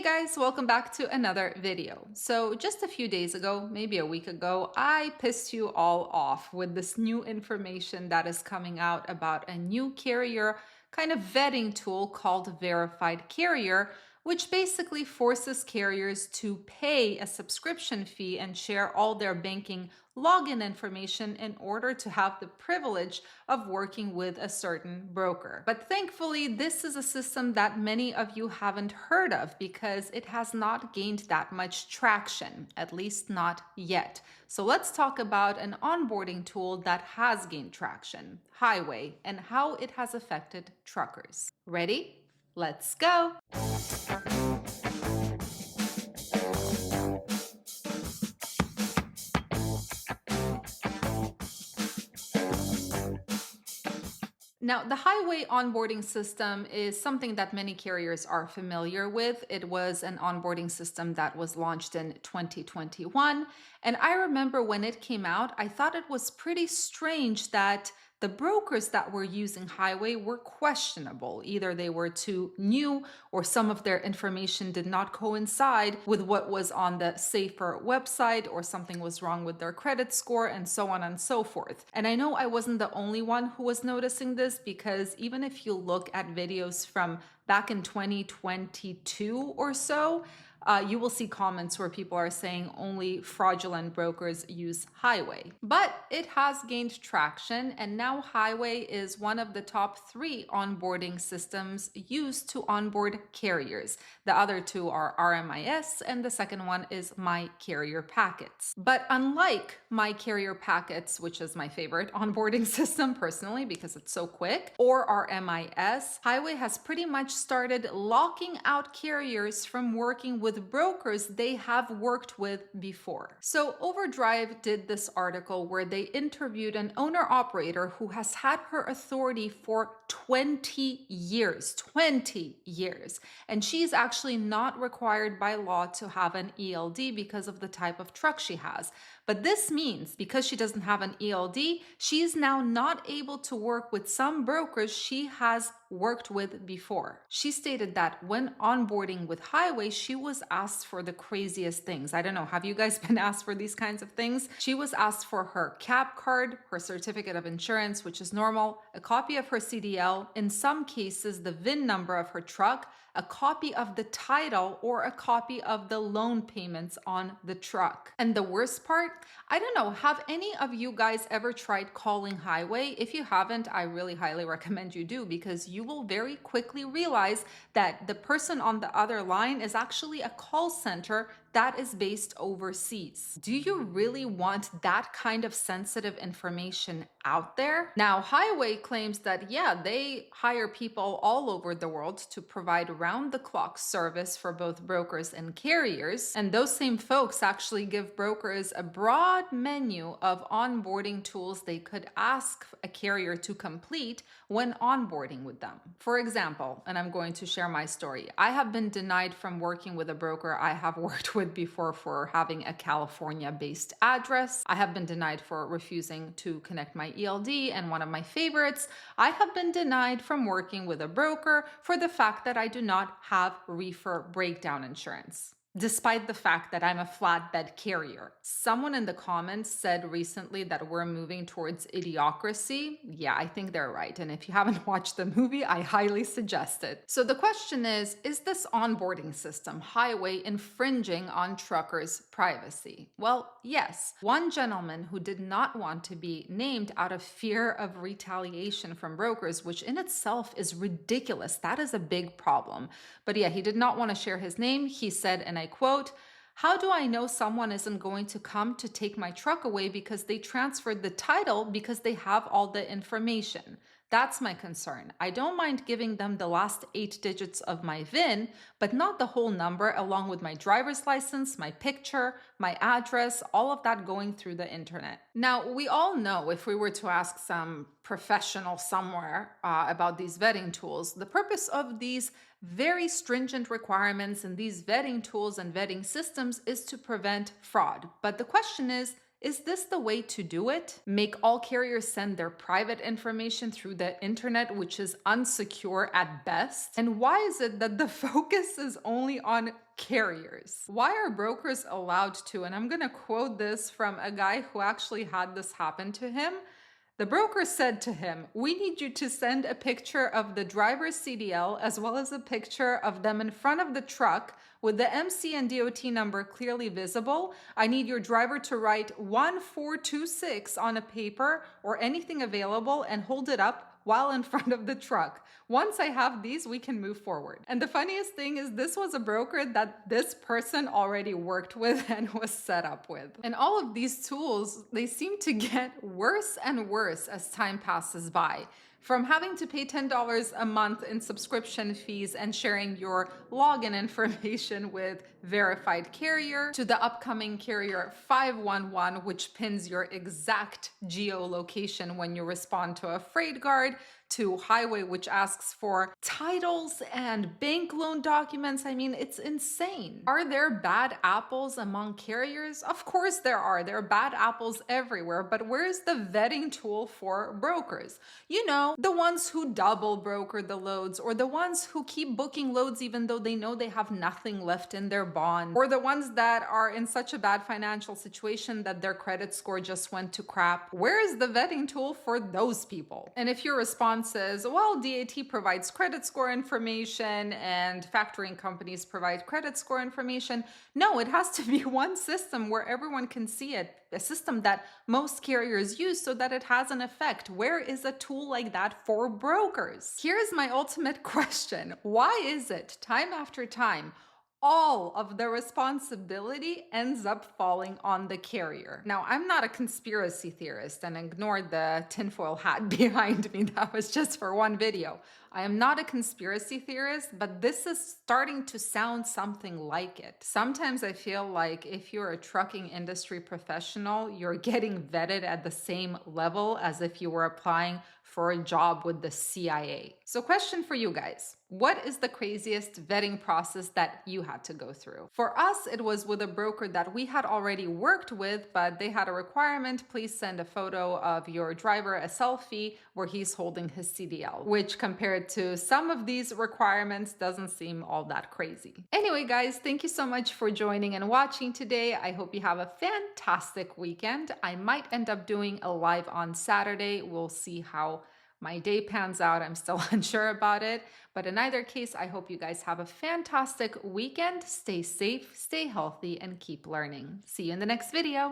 guys, welcome back to another video. So just a few days ago, maybe a week ago, I pissed you all off with this new information that is coming out about a new carrier kind of vetting tool called Verified Carrier, which basically forces carriers to pay a subscription fee and share all their banking login information in order to have the privilege of working with a certain broker. But thankfully, this is a system that many of you haven't heard of because it has not gained that much traction, at least not yet. So let's talk about an onboarding tool that has gained traction, Highway, and how it has affected truckers. Ready? Let's go! Now, the highway onboarding system is something that many carriers are familiar with. It was an onboarding system that was launched in 2021. And I remember when it came out, I thought it was pretty strange that the brokers that were using Highway were questionable. Either they were too new or some of their information did not coincide with what was on the Safer website, or something was wrong with their credit score, and so on and so forth. And I know I wasn't the only one who was noticing this, because even if you look at videos from back in 2022 or so, you will see comments where people are saying only fraudulent brokers use Highway. But it has gained traction, and now Highway is one of the top 3 onboarding systems used to onboard carriers. The other 2 are RMIS, and the second one is My Carrier Packets. But unlike My Carrier Packets, which is my favorite onboarding system personally because it's so quick, or RMIS, Highway has pretty much started locking out carriers from working with brokers they have worked with before. So Overdrive did this article where they interviewed an owner-operator who has had her authority for 20 years. 20 years. And she's actually not required by law to have an ELD because of the type of truck she has. But this means because she doesn't have an ELD, she is now not able to work with some brokers she has worked with before. She stated that when onboarding with Highway, she was asked for the craziest things. I don't know, have you guys been asked for these kinds of things? She was asked for her cab card, her certificate of insurance, which is normal, a copy of her CDL, in some cases the VIN number of her truck, a copy of the title, or a copy of the loan payments on the truck. And the worst part, I don't know, have any of you guys ever tried calling Highway? If you haven't, I really highly recommend you do, because you will very quickly realize that the person on the other line is actually a call center that is based overseas. Do you really want that kind of sensitive information out there? Now, Highway claims that, yeah, they hire people all over the world to provide round-the-clock service for both brokers and carriers. And those same folks actually give brokers a broad menu of onboarding tools they could ask a carrier to complete when onboarding with them. For example, and I'm going to share my story, I have been denied from working with a broker I have worked with before for having a California-based address. I have been denied for refusing to connect my ELD, and one of my favorites, I have been denied from working with a broker for the fact that I do not have reefer breakdown insurance, despite the fact that I'm a flatbed carrier. Someone in the comments said recently that we're moving towards idiocracy. Yeah, I think they're right. And if you haven't watched the movie, I highly suggest it. So the question is this onboarding system, Highway, infringing on truckers' privacy? Well, yes. One gentleman who did not want to be named out of fear of retaliation from brokers, which in itself is ridiculous. That is a big problem. But yeah, he did not want to share his name. He said, and I quote, "How do I know someone isn't going to come to take my truck away because they transferred the title because they have all the information? That's my concern. I don't mind giving them the last 8 digits of my VIN, but not the whole number, along with my driver's license, my picture, my address, all of that going through the internet." Now, we all know, if we were to ask some professional somewhere about these vetting tools, the purpose of these very stringent requirements and these vetting tools and vetting systems is to prevent fraud. But the question is Is this the way to do it? Make all carriers send their private information through the internet, which is unsecure at best? And why is it that the focus is only on carriers? Why are brokers allowed to? And I'm going to quote this from a guy who actually had this happen to him. The broker said to him, "We need you to send a picture of the driver's CDL as well as a picture of them in front of the truck with the MC and DOT number clearly visible. I need your driver to write 1426 on a paper or anything available and hold it up while in front of the truck. Once I have these, we can move forward." And the funniest thing is this was a broker that this person already worked with and was set up with. And all of these tools, they seem to get worse and worse as time passes by. From having to pay $10 a month in subscription fees and sharing your login information with verified carrier, to the upcoming carrier 511, which pins your exact geolocation when you respond to a freight guard, to highway, which asks for titles and bank loan documents. I mean, it's insane. Are there bad apples among carriers? Of course there are. There are bad apples everywhere, but where's the vetting tool for brokers? You know, the ones who double broker the loads, or the ones who keep booking loads even though they know they have nothing left in their bond, or the ones that are in such a bad financial situation that their credit score just went to crap. Where is the vetting tool for those people? And if your response says, well, DAT provides credit score information and factoring companies provide credit score information, no, it has to be one system where everyone can see it, a system that most carriers use so that it has an effect. Where is a tool like that for brokers? Here's my ultimate question. Why is it time after time all of the responsibility ends up falling on the carrier? Now, I'm not a conspiracy theorist, and ignore the tinfoil hat behind me. That was just for one video. I am not a conspiracy theorist, but this is starting to sound something like it. Sometimes I feel like if you're a trucking industry professional, you're getting vetted at the same level as if you were applying for a job with the CIA. So question for you guys. What is the craziest vetting process that you had to go through? For us, it was with a broker that we had already worked with, but they had a requirement: please send a photo of your driver, a selfie where he's holding his CDL, which compared to some of these requirements doesn't seem all that crazy. Anyway, guys, thank you so much for joining and watching today. I hope you have a fantastic weekend. I might end up doing a live on Saturday. We'll see how my day pans out. I'm still unsure about it. But in either case, I hope you guys have a fantastic weekend. Stay safe, stay healthy, and keep learning. See you in the next video.